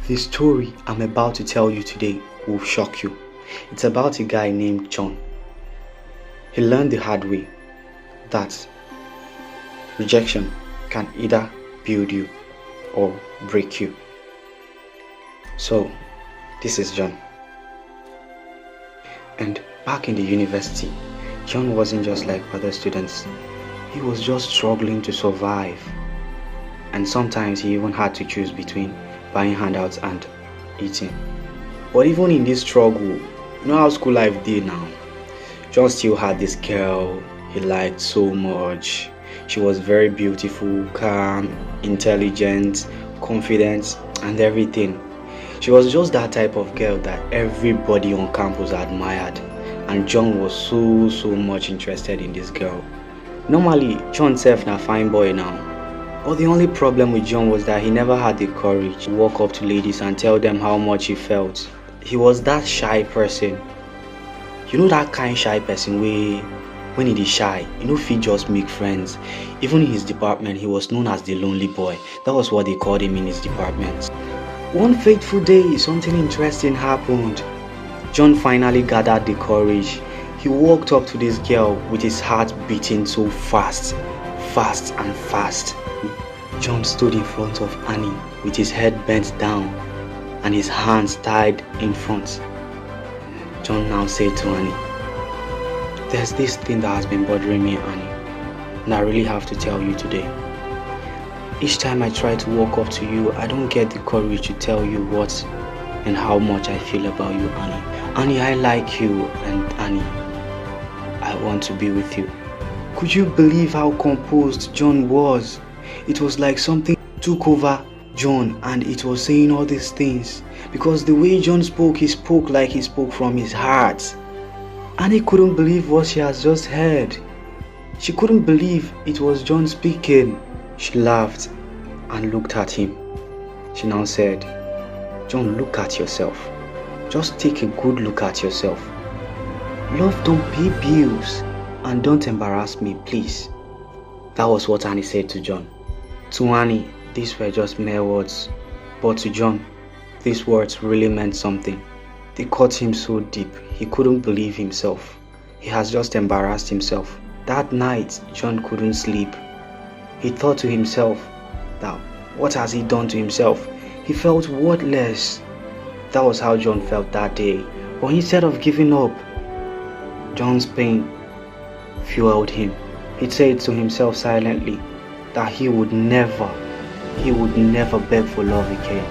The story I'm about to tell you today will shock you. It's about a guy named John. He learned the hard way that rejection can either build you or break you. So, this is John. And back in the university, John wasn't just like other students. He was just struggling to survive. And sometimes he even had to choose between buying handouts and eating. But even in this struggle, you know how school life did now. John still had this girl he liked so much. She was very beautiful, calm, intelligent, confident, and everything. She was just that type of girl that everybody on campus admired, and John was so much interested in this girl. Normally, John self na fine boy now. But the only problem with John was that he never had the courage to walk up to ladies and tell them how much he felt. He was that shy person. You know that kind shy person where when he is shy, you know, fit just make friends. Even in his department, he was known as the lonely boy. That was what they called him in his department. One fateful day, something interesting happened. John finally gathered the courage. He walked up to this girl with his heart beating so fast. John stood in front of Annie with his head bent down and his hands tied in front. John now said to Annie, "There's this thing that has been bothering me, Annie, and I really have to tell you today. Each time I try to walk up to you, I don't get the courage to tell you what and how much I feel about you, Annie. Annie, I like you, and Annie, I want to be with you." Could you believe how composed John was? It was like something took over John and it was saying all these things. Because the way John spoke, he spoke like he spoke from his heart. Annie couldn't believe what she has just heard. She couldn't believe it was John speaking. She laughed and looked at him. She now said, "John, look at yourself. Just take a good look at yourself. Love don't pay bills. And don't embarrass me, please." That was what Annie said to John. To Annie, these were just mere words. But to John, these words really meant something. They cut him so deep, he couldn't believe himself. He has just embarrassed himself. That night, John couldn't sleep. He thought to himself, that what has he done to himself? He felt worthless. That was how John felt that day. But instead of giving up, John's pain fueled him. He said to himself silently that he would never beg for love again.